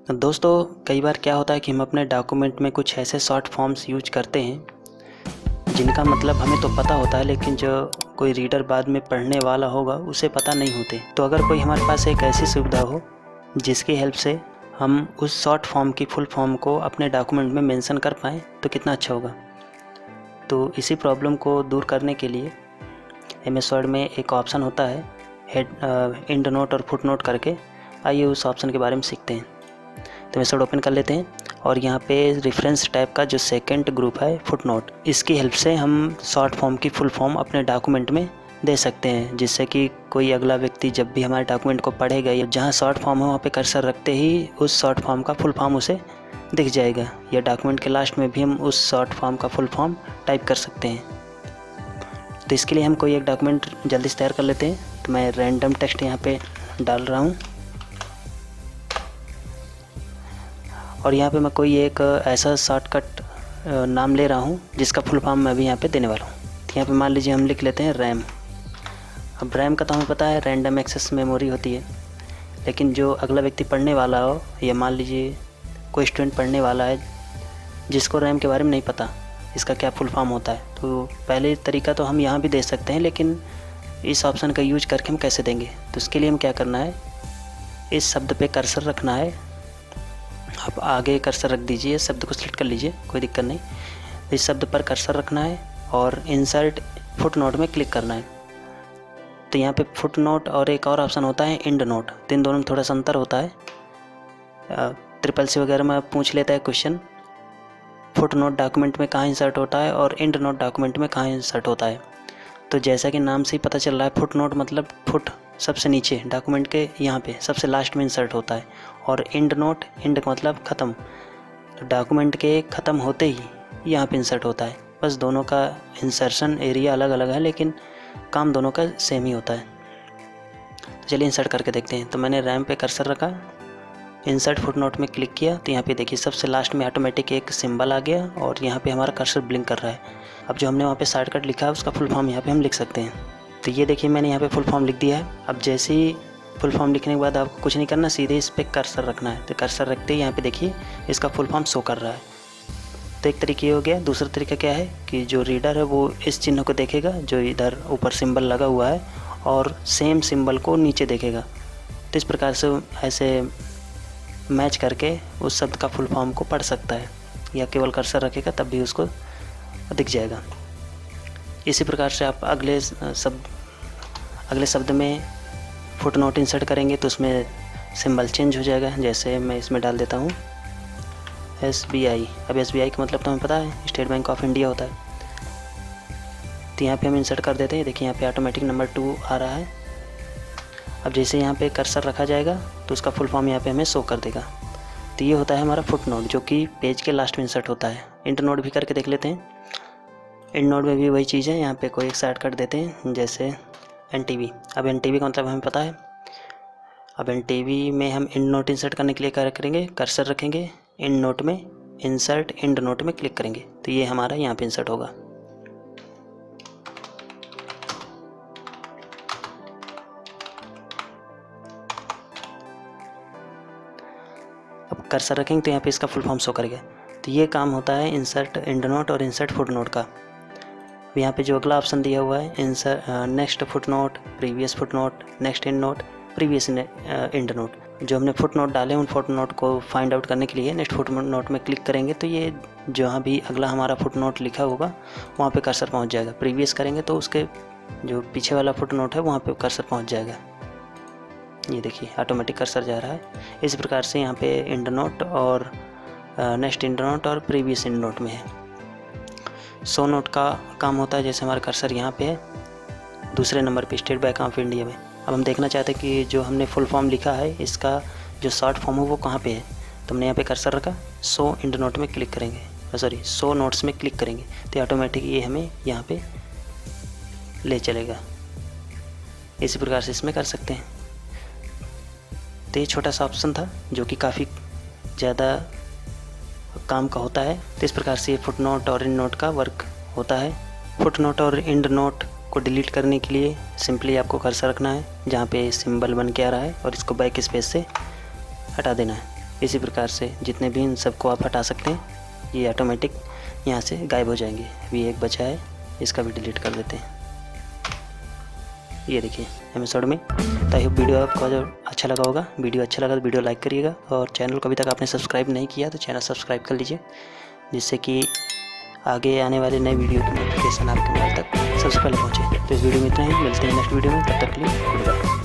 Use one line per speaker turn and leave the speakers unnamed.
दोस्तों, कई बार क्या होता है कि हम अपने डॉक्यूमेंट में कुछ ऐसे शॉर्ट फॉर्म्स यूज करते हैं जिनका मतलब हमें तो पता होता है, लेकिन जो कोई रीडर बाद में पढ़ने वाला होगा उसे पता नहीं होते। तो अगर कोई हमारे पास एक ऐसी सुविधा हो जिसकी हेल्प से हम उस शॉर्ट फॉर्म की फुल फॉर्म को अपने डॉक्यूमेंट में मेंशन कर पाएँ तो कितना अच्छा होगा। तो इसी प्रॉब्लम को दूर करने के लिए एमएस वर्ड में एक ऑप्शन होता है एंड नोट और फुट नोट करके। आइए उस ऑप्शन के बारे में सीखते हैं। तो एमएस वर्ड ओपन कर लेते हैं और यहाँ पे रेफरेंस टाइप का जो सेकंड ग्रुप है फुट नोट, इसकी हेल्प से हम शॉर्ट फॉर्म की फुल फॉर्म अपने डॉक्यूमेंट में दे सकते हैं, जिससे कि कोई अगला व्यक्ति जब भी हमारे डॉक्यूमेंट को पढ़ेगा या जहाँ शॉर्ट फॉर्म है वहाँ पे कर्सर रखते ही उस शॉर्ट फॉर्म का फुल फॉर्म उसे दिख जाएगा, या डॉक्यूमेंट के लास्ट में भी हम उस शॉर्ट फॉर्म का फुल फॉर्म टाइप कर सकते हैं। तो इसके लिए हम कोई एक डॉक्यूमेंट जल्दी से तैयार कर लेते हैं। तो मैं रैंडम टेक्स्ट यहाँ पे डाल रहा हूँ और यहाँ पे मैं कोई एक ऐसा शॉर्टकट नाम ले रहा हूँ जिसका फुल फॉर्म मैं भी यहाँ पे देने वाला हूँ। तो यहाँ पे मान लीजिए हम लिख लेते हैं रैम। अब रैम का तो हमें पता है रैंडम एक्सेस मेमोरी होती है, लेकिन जो अगला व्यक्ति पढ़ने वाला हो या मान लीजिए कोई स्टूडेंट पढ़ने वाला है जिसको रैम के बारे में नहीं पता इसका क्या फुल फॉर्म होता है, तो पहले तरीका तो हम यहाँ भी दे सकते हैं, लेकिन इस ऑप्शन का यूज करके हम कैसे देंगे। तो उसके लिए हम क्या करना है, इस शब्द पे कर्सर रखना है। आप आगे कर्सर रख दीजिए, शब्द को सिलेक्ट कर लीजिए, कोई दिक्कत नहीं। इस शब्द पर कर्सर रखना है और इंसर्ट फुट नोट में क्लिक करना है। तो यहाँ पे फुट नोट और एक और ऑप्शन होता है एंड नोट, तो इन दोनों में थोड़ा सा अंतर होता है। SSC वगैरह में पूछ लेता है क्वेश्चन, फुट नोट डॉक्यूमेंट में कहाँ इंसर्ट होता है और एंड नोट डॉक्यूमेंट में कहाँ इंसर्ट होता है। तो जैसा कि नाम से ही पता चल रहा है, फुट नोट मतलब फुट सबसे नीचे डॉक्यूमेंट के यहाँ पे सबसे लास्ट में इंसर्ट होता है, और एंड नोट, एंड मतलब ख़त्म, डॉक्यूमेंट के ख़त्म होते ही यहाँ पे इंसर्ट होता है। बस दोनों का इंसर्शन एरिया अलग अलग है, लेकिन काम दोनों का सेम ही होता है। तो चलिए इंसर्ट करके देखते हैं। तो मैंने रैम पे कर्सर रखा, इंसर्ट फुट नोट में क्लिक किया, तो यहाँ पे देखिए सबसे लास्ट में ऑटोमेटिक एक सिंबल आ गया और यहाँ पे हमारा कर्सर ब्लिंक कर रहा है। अब जो हमने वहाँ पे शॉर्टकट लिखा है उसका फुल फॉर्म यहाँ पे हम लिख सकते हैं। तो ये देखिए मैंने यहाँ पे फुल फॉर्म लिख दिया है। अब जैसे ही फुल फॉर्म लिखने के बाद आपको कुछ नहीं करना, सीधे इस पर कर्सर रखना है। तो कर्सर रखते ही यहाँ पे देखिए इसका फुल फॉर्म शो कर रहा है। तो एक तरीके हो गया। दूसरा तरीका क्या है कि जो रीडर है वो इस चिन्ह को देखेगा जो इधर ऊपर सिंबल लगा हुआ है, और सेम सिंबल को नीचे देखेगा। तो इस प्रकार से ऐसे मैच करके उस शब्द का फुल फॉर्म को पढ़ सकता है, या केवल कर्सर रखेगा तब भी उसको दिख जाएगा। इसी प्रकार से आप अगले शब्द में फुट नोट इंसर्ट करेंगे तो उसमें सिंबल चेंज हो जाएगा। जैसे मैं इसमें डाल देता हूँ SBI। अब SBI का मतलब तो हमें पता है स्टेट बैंक ऑफ इंडिया होता है। तो यहाँ पे हम इंसर्ट कर देते हैं। देखिए यहाँ पे ऑटोमेटिक नंबर 2 आ रहा है। अब जैसे यहाँ पे कर्सर रखा जाएगा तो उसका फुल फॉर्म यहाँ पे हमें शो कर देगा। तो ये होता है हमारा फुट नोट, जो कि पेज के लास्ट में इंसर्ट होता है। एंड नोट भी करके देख लेते हैं। एंड नोट में भी वही चीज़ है, यहाँ पे कोई एक शॉर्टकट देते हैं जैसे NTV। अब NTV का मतलब हमें पता है। अब NTV में हम एंड नोट इंसर्ट करने के लिए क्या करेंगे, कर्सर रखेंगे, एंड नोट में इंसर्ट एंड नोट में क्लिक करेंगे, तो ये हमारा यहाँ पे इंसर्ट होगा। अब कर्सर रखेंगे तो यहाँ पे इसका फुल फॉर्म शो करेगा। तो ये काम होता है इंसर्ट एंड नोट और इंसर्ट फुट नोट का। यहाँ पे जो अगला ऑप्शन दिया हुआ है insert next foot note, previous foot note, next and note, previous and note, जो हमने फुट नोट डाले उन फुट नोट को फाइंड आउट करने के लिए नेक्स्ट फुट नोट में क्लिक करेंगे तो ये जहाँ भी अगला हमारा फुट नोट लिखा होगा वहाँ पे कर्सर पहुँच जाएगा। प्रीवियस करेंगे तो उसके जो पीछे वाला फुट नोट है वहाँ पे कर्सर पहुँच जाएगा। ये देखिए ऑटोमेटिक कर्सर जा रहा है। इस प्रकार से यहाँ पे एंड नोट और नेक्स्ट एंड नोट और प्रीवियस एंड नोट में है। शो नोट का काम होता है, जैसे हमारा कर्सर यहाँ पे है दूसरे नंबर पे स्टेट बैंक ऑफ इंडिया में। अब हम देखना चाहते हैं कि जो हमने फुल फॉर्म लिखा है इसका जो शॉर्ट फॉर्म है वो कहाँ पे है। तो हमने यहाँ पे कर्सर रखा, शो एंड नोट में क्लिक करेंगे, सॉरी शो नोट्स में क्लिक करेंगे, तो ऑटोमेटिक ये हमें यहाँ पे ले चलेगा। इसी प्रकार से इसमें कर सकते हैं। तो ये छोटा सा ऑप्शन था जो कि काफ़ी ज़्यादा काम का होता है। तो इस प्रकार से ये फुट नोट और एंड नोट का वर्क होता है। फुट नोट और एंड नोट को डिलीट करने के लिए सिंपली आपको कर्सर रखना है जहाँ पे सिंबल बन के आ रहा है और इसको बैक स्पेस से हटा देना है। इसी प्रकार से जितने भी इन सबको आप हटा सकते हैं, ये ऑटोमेटिक यहाँ से गायब हो जाएंगे। अभी एक बचा है, इसका भी डिलीट कर देते हैं। ये देखिए एपिसोड में। तो आई होप वीडियो आपको अच्छा लगा होगा। वीडियो अच्छा लगा तो वीडियो लाइक करिएगा, और चैनल को अभी तक आपने सब्सक्राइब नहीं किया तो चैनल सब्सक्राइब कर लीजिए, जिससे कि आगे आने वाले नए वीडियो की नोटिफिकेशन आपके मोबाइल तक सबसे पहले पहुँचे। तो इस वीडियो में इतना ही, मिलते हैं नेक्स्ट वीडियो में, तब तक के लिए गुड बाय।